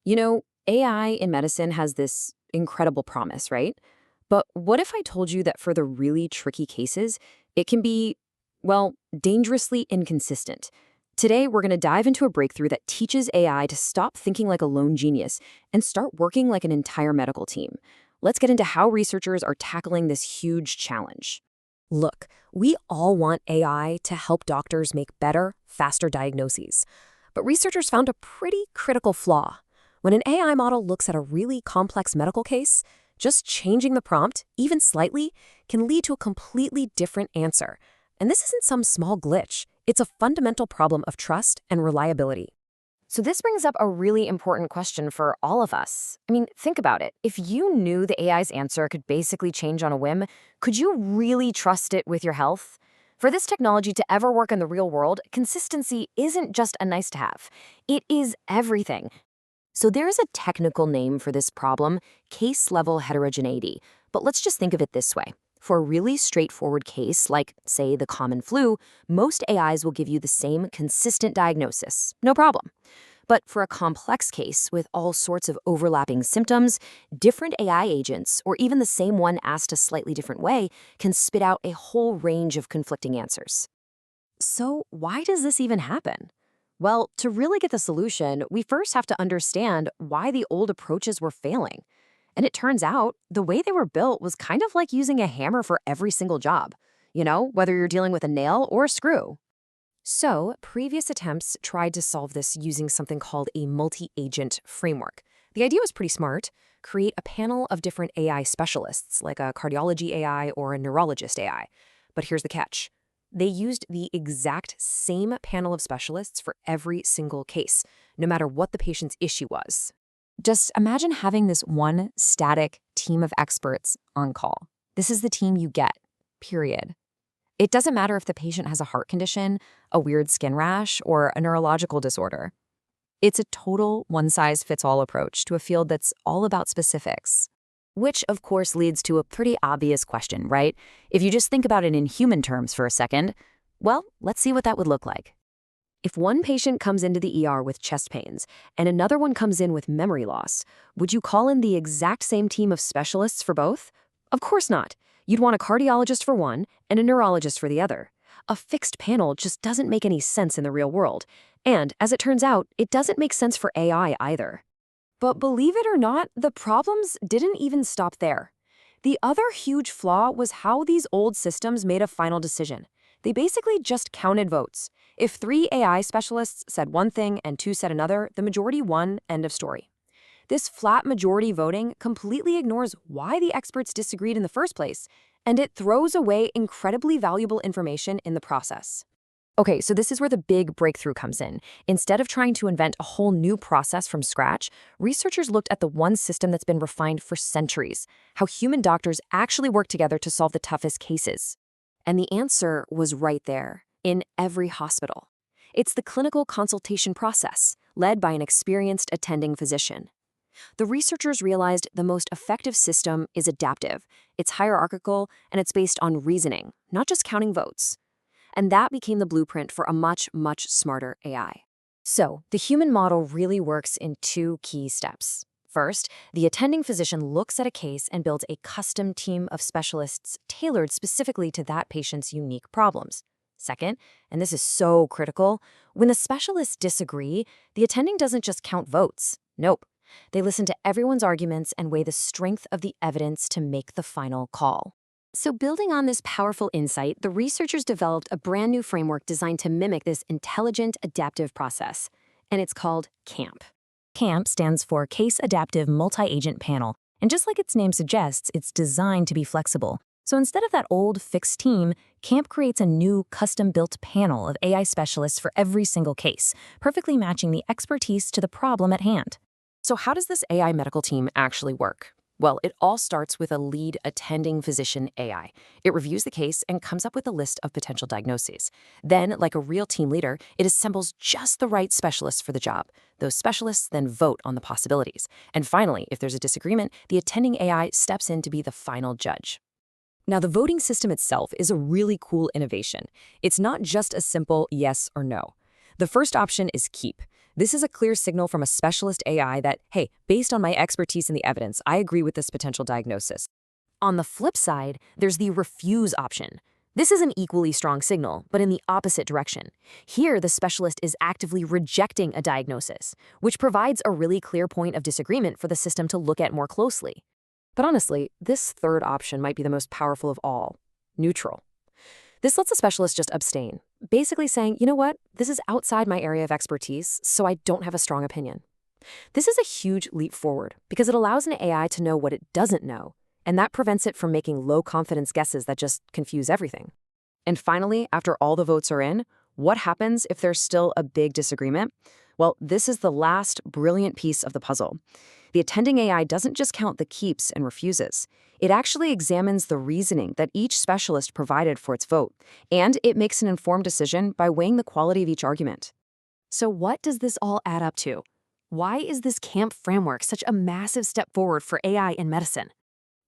AI in medicine has this incredible promise, right? But what if I told you that for the really tricky cases, it can be, well, dangerously inconsistent? Today, we're going to dive into a breakthrough that teaches AI to stop thinking like a lone genius and start working like an entire medical team. Let's get into how researchers are tackling this huge challenge. Look, we all want AI to help doctors make better, faster diagnoses. But researchers found a pretty critical flaw. When an AI model looks at a really complex medical case, just changing the prompt, even slightly, can lead to a completely different answer. And this isn't some small glitch. It's a fundamental problem of trust and reliability. So this brings up a really important question for all of us. I mean, think about it. If you knew the AI's answer could basically change on a whim, could you really trust it with your health? For this technology to ever work in the real world, consistency isn't just a nice to have. It is everything. So there is a technical name for this problem, case-level heterogeneity. But let's just think of it this way. For a really straightforward case, like, say, the common flu, most AIs will give you the same consistent diagnosis. No problem. But for a complex case with all sorts of overlapping symptoms, different AI agents, or even the same one asked a slightly different way, can spit out a whole range of conflicting answers. So why does this even happen? Well, to really get the solution, we first have to understand why the old approaches were failing. And it turns out the way they were built was kind of like using a hammer for every single job, whether you're dealing with a nail or a screw. So, previous attempts tried to solve this using something called a multi-agent framework. The idea was pretty smart. Create a panel of different AI specialists, like a cardiology AI or a neurologist AI. But here's the catch. They used the exact same panel of specialists for every single case, no matter what the patient's issue was. Just imagine having this one static team of experts on call. This is the team you get, period. It doesn't matter if the patient has a heart condition, a weird skin rash, or a neurological disorder. It's a total one-size-fits-all approach to a field that's all about specifics. Which, of course, leads to a pretty obvious question, right? If you just think about it in human terms for a second, well, let's see what that would look like. If one patient comes into the ER with chest pains and another one comes in with memory loss, would you call in the exact same team of specialists for both? Of course not. You'd want a cardiologist for one and a neurologist for the other. A fixed panel just doesn't make any sense in the real world. And, as it turns out, it doesn't make sense for AI either. But believe it or not, the problems didn't even stop there. The other huge flaw was how these old systems made a final decision. They basically just counted votes. If 3 AI specialists said one thing and 2 said another, the majority won, end of story. This flat majority voting completely ignores why the experts disagreed in the first place, and it throws away incredibly valuable information in the process. Okay, so this is where the big breakthrough comes in. Instead of trying to invent a whole new process from scratch, researchers looked at the one system that's been refined for centuries, how human doctors actually work together to solve the toughest cases. And the answer was right there, in every hospital. It's the clinical consultation process, led by an experienced attending physician. The researchers realized the most effective system is adaptive, it's hierarchical, and it's based on reasoning, not just counting votes. And that became the blueprint for a much, much smarter AI. So, the human model really works in 2 key steps. First, the attending physician looks at a case and builds a custom team of specialists tailored specifically to that patient's unique problems. Second, and this is so critical, when the specialists disagree, the attending doesn't just count votes. Nope. They listen to everyone's arguments and weigh the strength of the evidence to make the final call. So building on this powerful insight, the researchers developed a brand new framework designed to mimic this intelligent, adaptive process. And it's called CAMP. CAMP stands for Case Adaptive Multi-Agent Panel. And just like its name suggests, it's designed to be flexible. So instead of that old fixed team, CAMP creates a new custom-built panel of AI specialists for every single case, perfectly matching the expertise to the problem at hand. So how does this AI medical team actually work? Well, it all starts with a lead attending physician AI. It reviews the case and comes up with a list of potential diagnoses. Then, like a real team leader, it assembles just the right specialists for the job. Those specialists then vote on the possibilities. And finally, if there's a disagreement, the attending AI steps in to be the final judge. Now, the voting system itself is a really cool innovation. It's not just a simple yes or no. The first option is keep. This is a clear signal from a specialist AI that, hey, based on my expertise in the evidence, I agree with this potential diagnosis. On the flip side, there's the refuse option. This is an equally strong signal, but in the opposite direction. Here, the specialist is actively rejecting a diagnosis, which provides a really clear point of disagreement for the system to look at more closely. But honestly, this third option might be the most powerful of all: neutral. This lets a specialist just abstain, basically saying, you know what, this is outside my area of expertise, so I don't have a strong opinion. This is a huge leap forward because it allows an AI to know what it doesn't know, and that prevents it from making low-confidence guesses that just confuse everything. And finally, after all the votes are in, what happens if there's still a big disagreement? Well, this is the last brilliant piece of the puzzle. The attending AI doesn't just count the keeps and refuses. It actually examines the reasoning that each specialist provided for its vote, and it makes an informed decision by weighing the quality of each argument. So what does this all add up to? Why is this CAMP framework such a massive step forward for AI in medicine?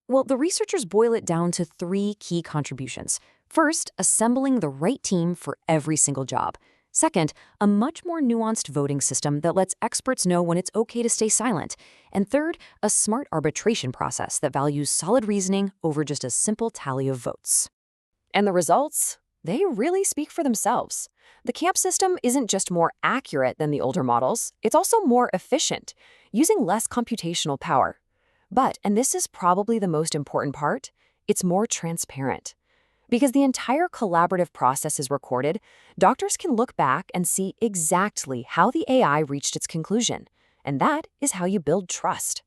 Well, the researchers boil it down to 3 key contributions. First, assembling the right team for every single job. Second, a much more nuanced voting system that lets experts know when it's okay to stay silent. And third, a smart arbitration process that values solid reasoning over just a simple tally of votes. And the results? They really speak for themselves. The CAMP system isn't just more accurate than the older models, it's also more efficient, using less computational power. But, and this is probably the most important part, it's more transparent. Because the entire collaborative process is recorded, doctors can look back and see exactly how the AI reached its conclusion. And that is how you build trust.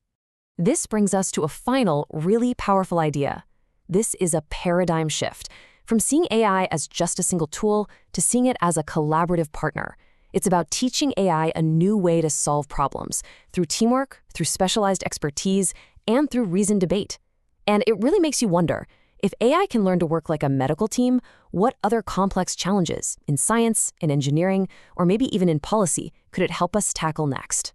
This brings us to a final, really powerful idea. This is a paradigm shift, from seeing AI as just a single tool to seeing it as a collaborative partner. It's about teaching AI a new way to solve problems, through teamwork, through specialized expertise, and through reasoned debate. And it really makes you wonder, if AI can learn to work like a medical team, what other complex challenges in science, in engineering, or maybe even in policy could it help us tackle next?